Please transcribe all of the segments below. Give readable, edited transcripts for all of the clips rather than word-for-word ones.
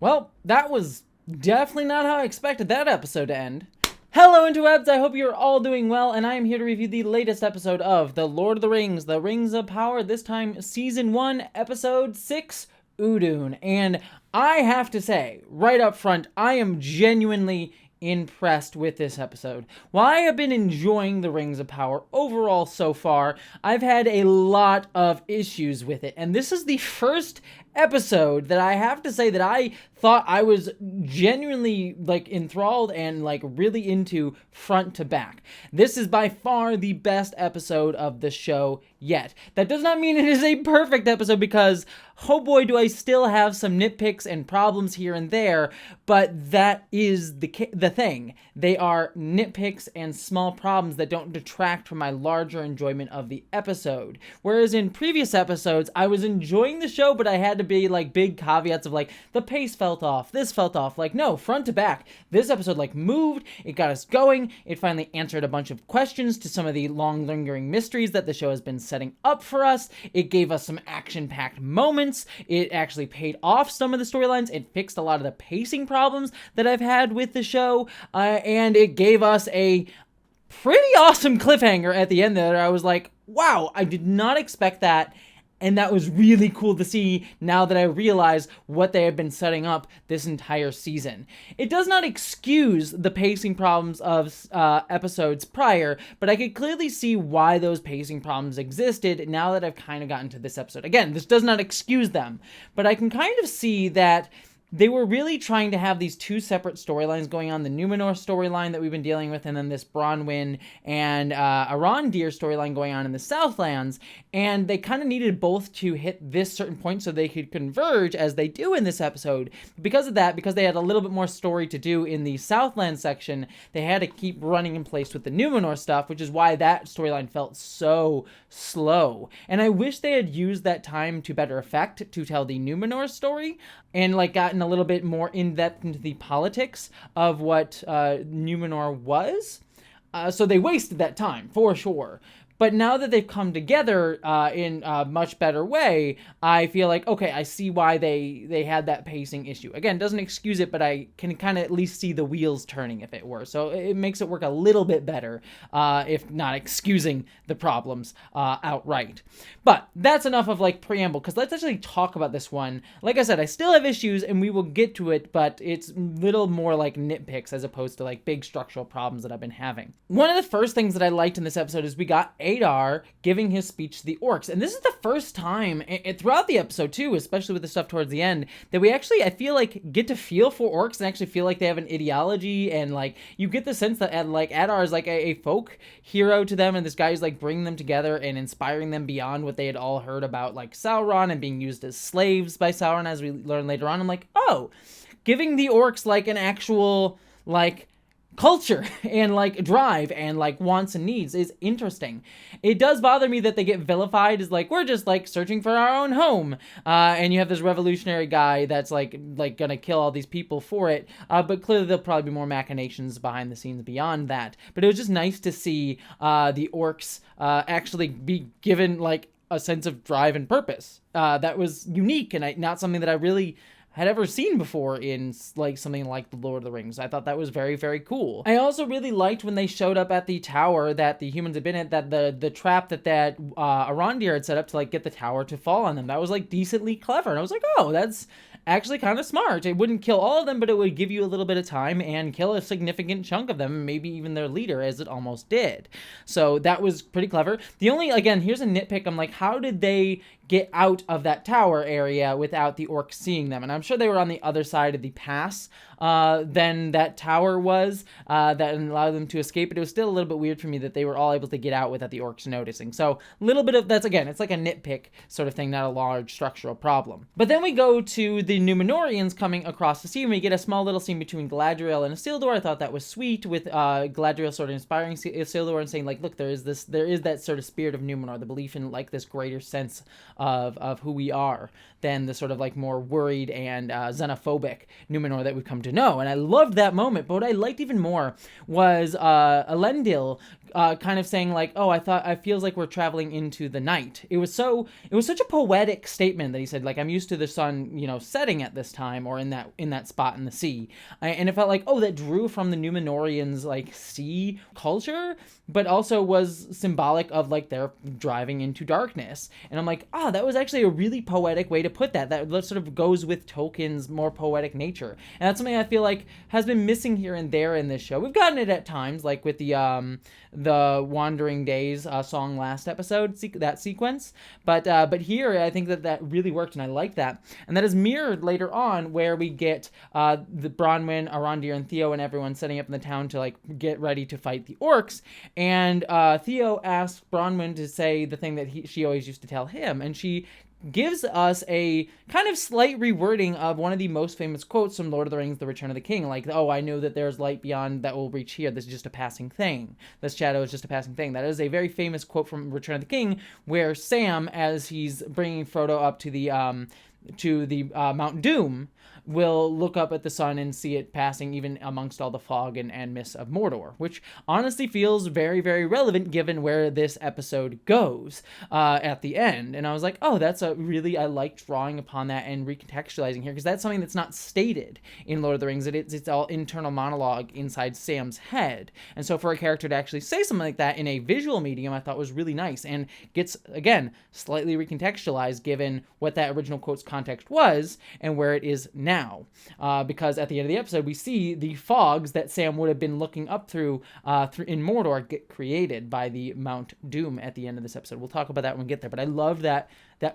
Well, that was definitely not how I expected that episode to end. Hello interwebs, I hope you're all doing well, and I am here to review the latest episode of The Lord of the Rings, The Rings of Power, this time Season 1, Episode 6, Udûn. And I have to say, right up front, I am genuinely impressed with this episode. While I have been enjoying The Rings of Power overall so far, I've had a lot of issues with it, and this is the first episode that I have to say that I thought I was genuinely enthralled and really into front to back. This is by far the best episode of the show yet. That does not mean it is a perfect episode, because oh boy do I still have some nitpicks and problems here and there, but that is the thing. They are nitpicks and small problems that don't detract from my larger enjoyment of the episode. Whereas in previous episodes, I was enjoying the show, but I had to be big caveats of the pace felt off, this felt off. No, front to back, this episode moved, it got us going, it finally answered a bunch of questions to some of the long lingering mysteries that the show has been setting up for us. It gave us some action-packed moments. It actually paid off some of the storylines. It fixed a lot of the pacing problems that I've had with the show, and it gave us a pretty awesome cliffhanger at the end there. I was like, wow, I did not expect that. And that was really cool to see now that I realize what they have been setting up this entire season. It does not excuse the pacing problems of episodes prior, but I could clearly see why those pacing problems existed now that I've kind of gotten to this episode. Again, this does not excuse them, but I can kind of see that they were really trying to have these two separate storylines going on, the Númenor storyline that we've been dealing with, and then this Bronwyn and Arondir storyline going on in the Southlands, and they kind of needed both to hit this certain point so they could converge, as they do in this episode. Because of that, because they had a little bit more story to do in the Southland section, they had to keep running in place with the Númenor stuff, which is why that storyline felt so slow. And I wish they had used that time to better effect to tell the Númenor story, and gotten a little bit more in-depth into the politics of what Númenor was. So they wasted that time, for sure. But now that they've come together in a much better way, I feel like, okay, I see why they had that pacing issue. Again, doesn't excuse it, but I can kind of at least see the wheels turning, if it were. So it makes it work a little bit better, if not excusing the problems outright. But that's enough of preamble, because let's actually talk about this one. Like I said, I still have issues, and we will get to it, but it's little more nitpicks as opposed to big structural problems that I've been having. One of the first things that I liked in this episode is we got Adar giving his speech to the orcs. And this is the first time throughout the episode too, especially with the stuff towards the end, that we actually, I feel get to feel for orcs and actually feel like they have an ideology, and you get the sense that Adar is a folk hero to them, and this guy is bringing them together and inspiring them beyond what they had all heard about Sauron and being used as slaves by Sauron, as we learn later on. I'm oh, giving the orcs an actual culture and drive and wants and needs is interesting. It does bother me that they get vilified as we're just searching for our own home, and you have this revolutionary guy that's gonna kill all these people for it, but clearly there'll probably be more machinations behind the scenes beyond that. But it was just nice to see the orcs actually be given a sense of drive and purpose that was unique, and not something that I really had ever seen before in something like The Lord of the Rings. I thought that was very, very cool. I also really liked when they showed up at the tower that the humans had been at, that the trap that Arondir had set up to get the tower to fall on them. That was decently clever, and I was oh, that's actually kind of smart. It wouldn't kill all of them, but it would give you a little bit of time and kill a significant chunk of them, maybe even their leader, as it almost did. So that was pretty clever. The only, again, here's a nitpick. I'm how did they get out of that tower area without the orcs seeing them? And I'm sure they were on the other side of the pass than that tower was, that allowed them to escape, but it was still a little bit weird for me that they were all able to get out without the orcs noticing. So a little bit of, that's again, it's a nitpick sort of thing, not a large structural problem. But then we go to the Númenóreans coming across the sea, and we get a small little scene between Galadriel and Isildur. I thought that was sweet, with Galadriel sort of inspiring Isildur and saying look, there is that sort of spirit of Númenor, the belief in this greater sense of who we are than the sort of like more worried and xenophobic Numenor that we've come to know. And I loved that moment. But what I liked even more was Elendil kind of saying like, oh, I feels like we're traveling into the night. It was such a poetic statement that he said, like, I'm used to the sun, setting at this time, or in that spot in the sea. And it felt like, oh, that drew from the Numenorians like sea culture, but also was symbolic of like their driving into darkness. And I'm like, that was actually a really poetic way to put that sort of goes with Tolkien's more poetic nature. And that's something I feel like has been missing here and there in this show. We've gotten it at times, like with the Wandering Days song last episode, that sequence, but here I think that really worked, and I like that. And that is mirrored later on, where we get the Bronwyn, Arondir, and Theo and everyone setting up in the town to like get ready to fight the orcs. And Theo asks Bronwyn to say the thing that she always used to tell him, and she gives us a kind of slight rewording of one of the most famous quotes from Lord of the Rings, The Return of the King. Like, oh, I know that there's light beyond that will reach here. This is just a passing thing. This shadow is just a passing thing. That is a very famous quote from Return of the King, where Sam, as he's bringing Frodo up to the Mount Doom, will look up at the sun and see it passing even amongst all the fog and mist of Mordor, which honestly feels very, very relevant given where this episode goes at the end. And I was like, oh, I like drawing upon that and recontextualizing here, because that's something that's not stated in Lord of the Rings. It's all internal monologue inside Sam's head. And so for a character to actually say something like that in a visual medium, I thought was really nice, and gets, again, slightly recontextualized given what that original quote's context was and where it is now. Because at the end of the episode, we see the fogs that Sam would have been looking up through in Mordor get created by the Mount Doom at the end of this episode. We'll talk about that when we get there, but I love that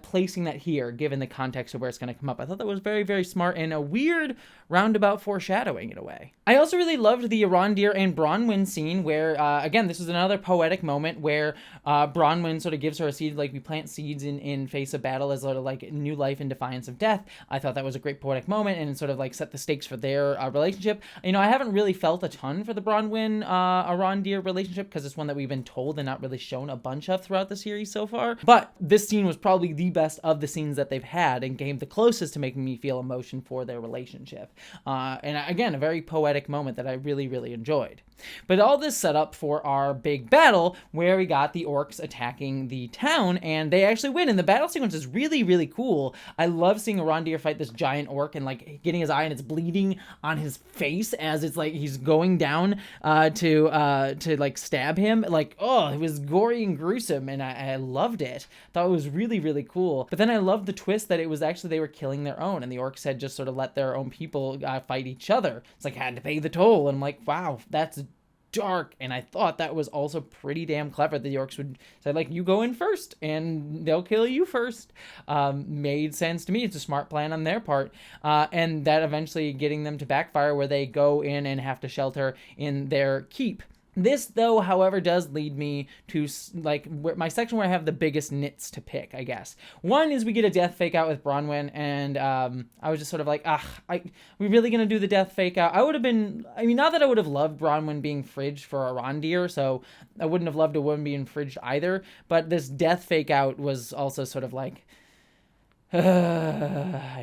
placing that here, given the context of where it's going to come up. I thought that was very, very smart and a weird roundabout foreshadowing in a way. I also really loved the Arondir and Bronwyn scene where, again, this was another poetic moment where Bronwyn sort of gives her a seed, like we plant seeds in face of battle as sort of like new life in defiance of death. I thought that was a great poetic moment and sort of like set the stakes for their relationship. I haven't really felt a ton for the Bronwyn Arondir relationship, because it's one that we've been told and not really shown a bunch of throughout the series so far. But this scene was probably the best of the scenes that they've had and came the closest to making me feel emotion for their relationship. And again, a very poetic moment that I really, really enjoyed. But all this set up for our big battle where we got the orcs attacking the town, and they actually win. And the battle sequence is really, really cool. I love seeing Arondir fight this giant orc and like getting his eye and it's bleeding on his face as it's like he's going down to like stab him. Like, oh, it was gory and gruesome, and I loved it. Thought it was really, really cool. But then I loved the twist that it was actually they were killing their own, and the orcs had just sort of let their own people fight each other. It's like, had to pay the toll. And I'm like, wow, that's dark. And I thought that was also pretty damn clever. The orcs would say, like, you go in first and they'll kill you first. Made sense to me. It's a smart plan on their part. And that eventually getting them to backfire, where they go in and have to shelter in their keep. This, though, however, does lead me to like my section where I have the biggest nits to pick, I guess. One is we get a death fake out with Bronwyn, and I was just sort of like, we really gonna do the death fake out? I would have been, not that I would have loved Bronwyn being fridged for Arondir, so I wouldn't have loved a woman being fridged either, but this death fake out was also sort of like, I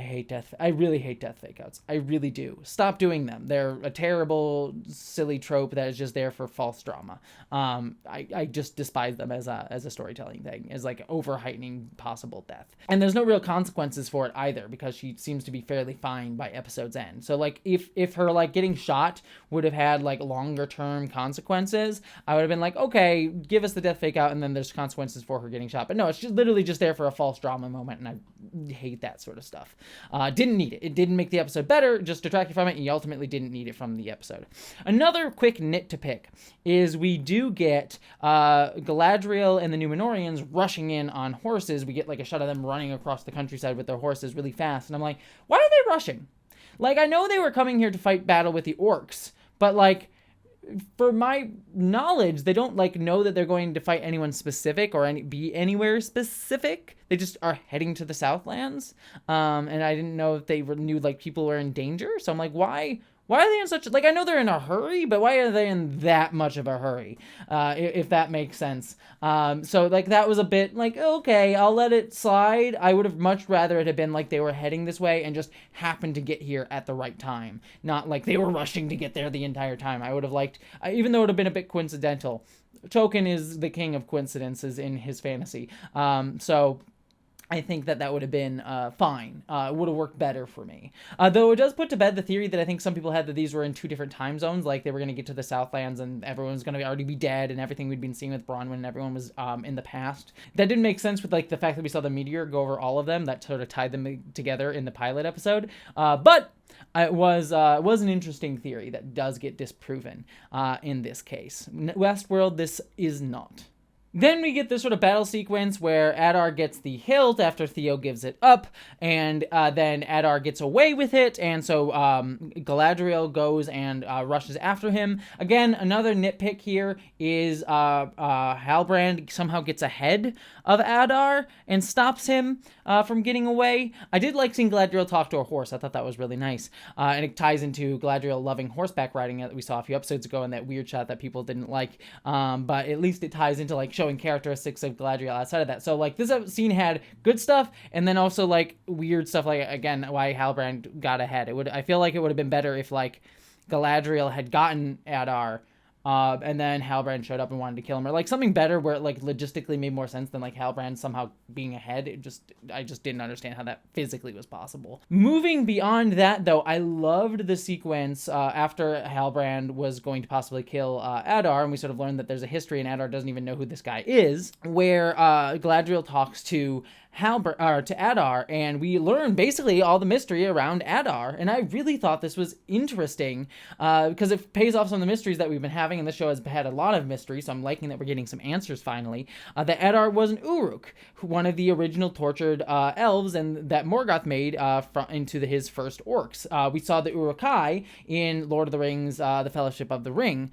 really hate death fake outs. I really do. Stop doing them. They're a terrible, silly trope that is just there for false drama. I just despise them as a storytelling thing, as like over heightening possible death. And there's no real consequences for it either, because she seems to be fairly fine by episode's end. So like if her like getting shot would have had like longer term consequences, I would have been like, okay, give us the death fake out and then there's consequences for her getting shot. But no, it's just literally just there for a false drama moment, and I hate that sort of stuff. Didn't need it. It didn't make the episode better, just detracted from it, and you ultimately didn't need it from the episode. Another quick nit to pick is we do get Galadriel and the Númenóreans rushing in on horses. We get like a shot of them running across the countryside with their horses really fast, and I'm like, why are they rushing? Like, I know they were coming here to fight battle with the orcs, but like, for my knowledge, they don't like know that they're going to fight anyone specific or be anywhere specific. They just are heading to the Southlands. And I didn't know if they knew like people were in danger. So I'm like, why Why are they in such, like, I know they're in a hurry, but why are they in that much of a hurry? If that makes sense. So, like, that was a bit, like, okay, I'll let it slide. I would have much rather it had been, like, they were heading this way and just happened to get here at the right time. Not, like, they were rushing to get there the entire time. I would have liked, even though it would have been a bit coincidental. Tolkien is the king of coincidences in his fantasy. So I think that would have been fine. It would have worked better for me. Though it does put to bed the theory that I think some people had that these were in two different time zones, like they were going to get to the Southlands and everyone's going to already be dead, and everything we'd been seeing with Bronwyn and everyone was in the past. That didn't make sense with like the fact that we saw the meteor go over all of them. That sort of tied them together in the pilot episode. But it was an interesting theory that does get disproven in this case. Westworld, this is not. Then we get this sort of battle sequence where Adar gets the hilt after Theo gives it up, and then Adar gets away with it, and so Galadriel goes and rushes after him. Again, another nitpick here is Halbrand somehow gets ahead of Adar and stops him from getting away. I did like seeing Galadriel talk to a horse. I thought that was really nice, and it ties into Galadriel loving horseback riding that we saw a few episodes ago in that weird shot that people didn't like, but at least it ties into like showing characteristics of Galadriel outside of that. So like this scene had good stuff and then also like weird stuff, like again why Halbrand got ahead. I feel like it would have been better if like Galadriel had gotten Adar and then Halbrand showed up and wanted to kill him, or like something better where it like logistically made more sense than like Halbrand somehow being ahead. I just didn't understand how that physically was possible. Moving beyond that though, I loved the sequence after Halbrand was going to possibly kill Adar, and we sort of learned that there's a history and Adar doesn't even know who this guy is, where Galadriel talks to Adar, and we learn basically all the mystery around Adar, and I really thought this was interesting because it pays off some of the mysteries that we've been having, and this show has had a lot of mystery, so I'm liking that we're getting some answers finally. That Adar was an Uruk, one of the original tortured elves, and that Morgoth made into his first orcs. We saw the Uruk-hai in Lord of the Rings, The Fellowship of the Ring,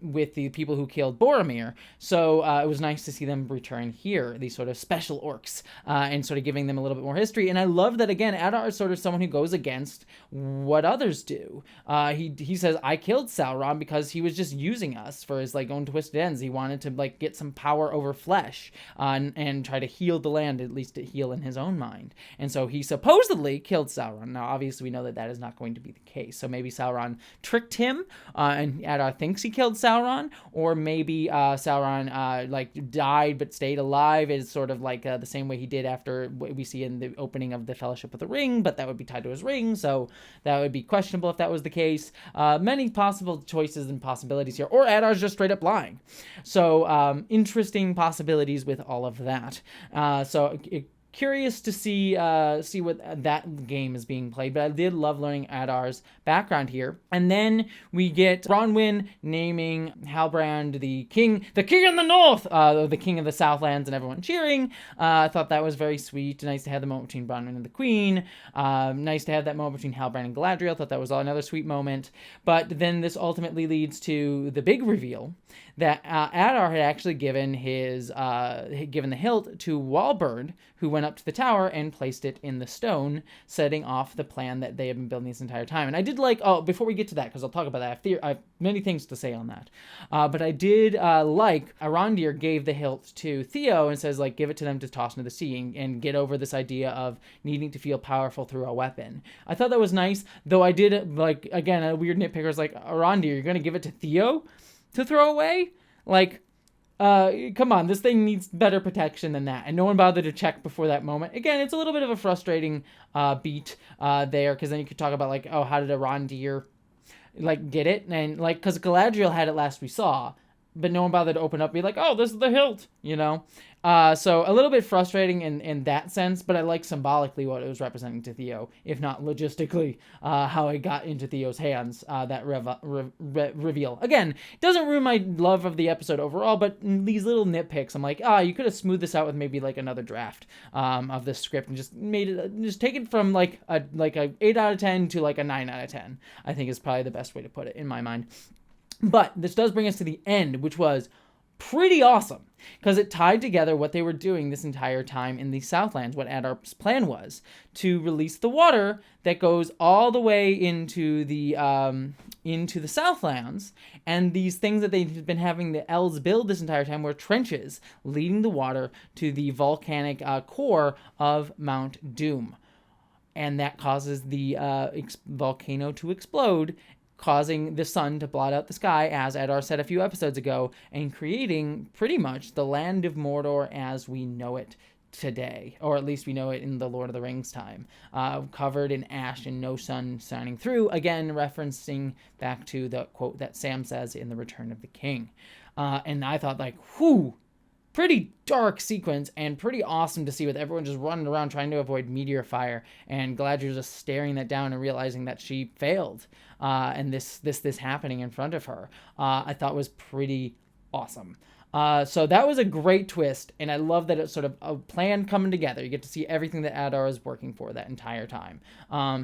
with the people who killed Boromir, so it was nice to see them return here, these sort of special orcs. And sort of giving them a little bit more history. And I love that, again, Adar is sort of someone who goes against what others do. He says, I killed Sauron because he was just using us for his like own twisted ends. He wanted to like get some power over flesh and try to heal the land, at least to heal in his own mind. And so he supposedly killed Sauron. Now, obviously, we know that is not going to be the case. So maybe Sauron tricked him and Adar thinks he killed Sauron, or maybe Sauron like died but stayed alive, is sort of like the same way he did after what we see in the opening of the Fellowship of the Ring, but that would be tied to his ring, so that would be questionable if that was the case. Many possible choices and possibilities here, or Adar's just straight up lying. So interesting possibilities with all of that. Curious to see what that game is being played, but I did love learning Adar's background here. And then we get Bronwyn naming Halbrand the king in the north, the king of the Southlands, and everyone cheering. I thought that was very sweet. Nice to have the moment between Bronwyn and the queen. Nice to have that moment between Halbrand and Galadriel. I thought that was another sweet moment. But then this ultimately leads to the big reveal that Adar had actually given the hilt to Walberd, who went up to the tower and placed it in the stone, setting off the plan that they had been building this entire time. And I did like, before we get to that, because I'll talk about that, I have many things to say on that. But I did like Arondir gave the hilt to Theo and says, like, give it to them to toss into the sea and get over this idea of needing to feel powerful through a weapon. I thought that was nice, though I did, like, again, a weird nitpicker is like, Arondir, you're going to give it to Theo to throw away? Like, come on, this thing needs better protection than that. And no one bothered to check before that moment. Again, it's a little bit of a frustrating beat there, because then you could talk about, like, oh, how did Arondir, like, get it? And, like, because Galadriel had it last we saw, but no one bothered to open up and be like, oh, this is the hilt, you know? So a little bit frustrating in that sense, but I like symbolically what it was representing to Theo, if not logistically, how it got into Theo's hands, that reveal. Again, it doesn't ruin my love of the episode overall, but these little nitpicks, I'm like, you could have smoothed this out with maybe like another draft of this script and just made it, just take it from like a 8 out of 10 to like a 9 out of 10, I think is probably the best way to put it in my mind. But this does bring us to the end, which was pretty awesome, because it tied together what they were doing this entire time in the Southlands, what Adar's plan was to release the water that goes all the way into the Southlands, and these things that they've been having the elves build this entire time were trenches leading the water to the volcanic core of Mount Doom, and that causes the volcano to explode, causing the sun to blot out the sky, as Adar said a few episodes ago, and creating pretty much the land of Mordor as we know it today, or at least we know it in the Lord of the Rings time, covered in ash and no sun shining through, again referencing back to the quote that Sam says in The Return of the King. And I thought, like, whew, pretty dark sequence and pretty awesome to see, with everyone just running around trying to avoid meteor fire, and Galadriel just staring that down and realizing that she failed, and this happening in front of her, I thought was pretty awesome. So that was a great twist, and I love that it's sort of a plan coming together. You get to see everything that Adar is working for that entire time.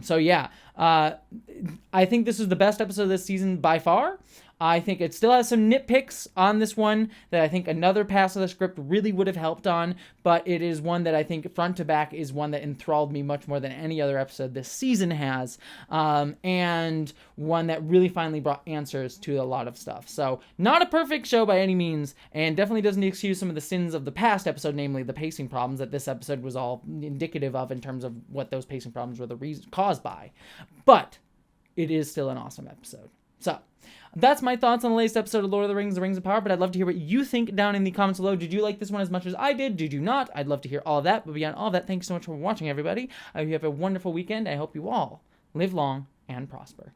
So yeah, I think this is the best episode of this season by far. I think it still has some nitpicks on this one that I think another pass of the script really would have helped on, but it is one that I think front to back is one that enthralled me much more than any other episode this season has, and one that really finally brought answers to a lot of stuff. So not a perfect show by any means, and definitely doesn't excuse some of the sins of the past episode, namely the pacing problems that this episode was all indicative of in terms of what those pacing problems were caused by. But it is still an awesome episode. So that's my thoughts on the latest episode of Lord of the Rings, The Rings of Power, but I'd love to hear what you think down in the comments below. Did you like this one as much as I did? Did you not? I'd love to hear all of that, but beyond all of that, thank you so much for watching, everybody. I hope you have a wonderful weekend. I hope you all live long and prosper.